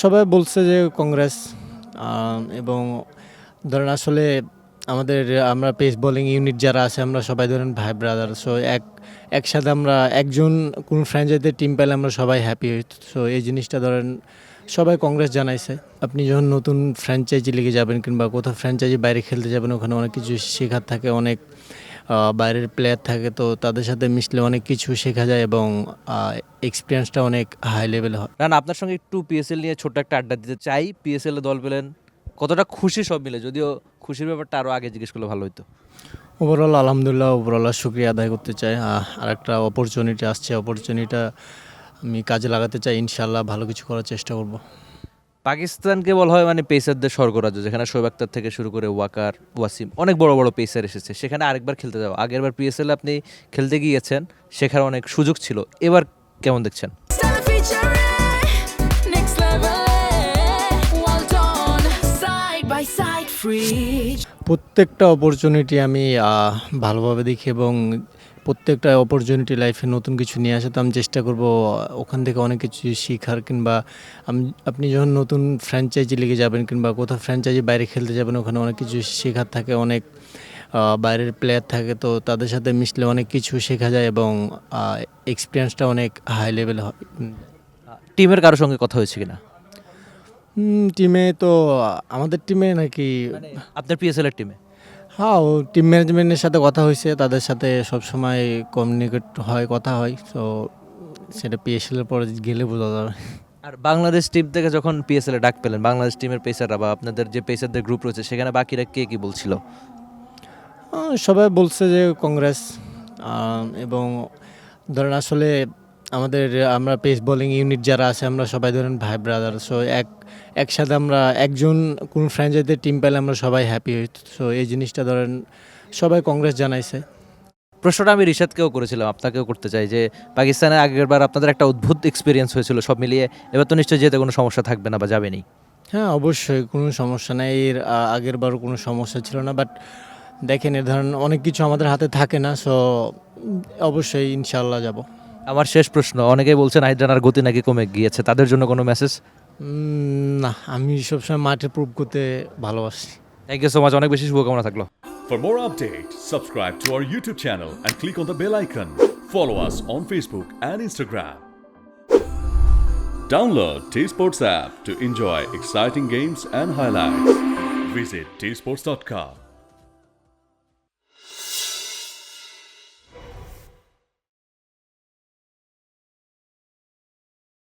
সবাই বলছে যে কংগ্রেস এবং ধরেন আসলে আমাদের আমরা পেস বোলিং ইউনিট যারা আছে আমরা সবাই ধরেন ভাই ব্রাদার। সো একসাথে আমরা একজন কোন ফ্র্যাঞ্চাইজিতে টিম পেলে আমরা সবাই হ্যাপি হই। সো এই জিনিসটা ধরেন সবাই কংগ্রেস জানাইছে। আপনি যখন নতুন ফ্র্যাঞ্চাইজি লিগে যাবেন কিংবা কোথাও ফ্র্যাঞ্চাইজি বাইরে খেলতে যাবেন, ওখানে অনেক কিছু শেখার থাকে, অনেক বাইরের প্লেয়ার থাকে, তো তাদের সাথে মিশলে অনেক কিছু শেখা যায় এবং এক্সপিরিয়েন্সটা অনেক হাই লেভেলে হয়। না আপনার সঙ্গে একটু পিএসএল নিয়ে ছোট্ট একটা আড্ডা দিতে চাই। পিএসএল এ দল পেলেন, কতটা খুশি সব মিলে? যদিও খুশির ব্যাপারটা আরও আগে জিজ্ঞেস করলে ভালো হতো। ওভারঅল আলহামদুলিল্লাহ, ওভারঅল শুক্রিয়া আদায় করতে চাই। আর একটা অপরচুনিটি আসছে, অপরচুনিটিটা আমি কাজে লাগাতে চাই। ইনশাল্লাহ ভালো কিছু করার চেষ্টা করব। পাকিস্তানকে বলা হয় মানে পেসারদের স্বর্গরাজ্য, যেখানে শোয়েব আক্তার থেকে শুরু করে ওয়াকার, ওয়াসিম, অনেক বড় বড় পেসার এসেছে। সেখানে আরেকবার খেলতে যাওয়া, আগেরবার পিএসএল আপনি খেলতে গিয়েছেন, শেখার অনেক সুযোগ ছিল। এবার কেমন দেখছেন? প্রত্যেকটা অপরচুনিটি আমি ভালোভাবে দেখি এবং প্রত্যেকটা অপরচুনিটি লাইফে নতুন কিছু নিয়ে আসে, তো আমি চেষ্টা করব ওখান থেকে অনেক কিছু শেখার। কিংবা আপনি যখন নতুন ফ্র্যাঞ্চাইজি লিগে যাবেন কিংবা কোথাও ফ্র্যাঞ্চাইজি বাইরে খেলতে যাবেন, ওখানে অনেক কিছু শেখার থাকে, অনেক বাইরের প্লেয়ার থাকে, তো তাদের সাথে মিশলে অনেক কিছু শেখা যায় এবং এক্সপিরিয়েন্সটা অনেক হাই লেভেল হয়। টিমের কারোর সঙ্গে কথা হয়েছে কিনা? টিমে তো আমাদের টিমে নাকি আপনার পিএসএল এর টিমে? হ্যাঁ, ও টিম ম্যানেজমেন্টের সাথে কথা হয়েছে, তাদের সাথে সবসময় কমিউনিকেট হয়, কথা হয়। তো সেটা পিএসএলের পরে গেলে বোঝা যাবে। আর বাংলাদেশ টিম থেকে যখন পিএসএল এ ডাক পেলেন, বাংলাদেশ টিমের পেসাররা বা আপনাদের যে পেসারদের গ্রুপ রয়েছে, সেখানে বাকিরা কে কি বলছিল? সবাই বলছে যে কংগ্রেস এবং ধরেন আসলে আমাদের আমরা পেস বোলিং ইউনিট যারা আছে আমরা সবাই ধরেন ভাই ব্রাদার। সো একসাথে আমরা একজন কোন ফ্র্যাঞ্চাইজিতে টিম পেলে আমরা সবাই হ্যাপি হই। সো এই জিনিসটা ধরেন সবাই কংগ্রেস জানাইছে। প্রশ্নটা আমি রিশাদকেও করেছিলাম, আপনাকেও করতে চাই যে পাকিস্তানের আগের বার আপনাদের একটা অদ্ভুত এক্সপিরিয়েন্স হয়েছিল সব মিলিয়ে, এবার তো নিশ্চয়ই যেতে কোনো সমস্যা থাকবে না বা যাবেনি? হ্যাঁ, অবশ্যই কোনো সমস্যা নাই। এর আগের বারও কোনো সমস্যা ছিল না। বাট দেখেন, এ ধরেন অনেক কিছু আমাদের হাতে থাকে না। সো অবশ্যই ইনশাল্লাহ যাব। আমার শেষ প্রশ্ন, অনেকেই বলছেন হাইড্রানার গতি নাকি কমে গিয়েছে, তাদের জন্য কোনো মেসেজ? না, আমি সবসময় মাঠে প্রুভ করতে ভালোবাসি। থ্যাংক ইউ সো মাচ, অনেক বেশি শুভকামনা থাকলো। For more updates, subscribe to our YouTube channel and click on the bell icon. Follow us on Facebook and Instagram. Download T-Sports app to enjoy exciting games and highlights. Visit tsports.com.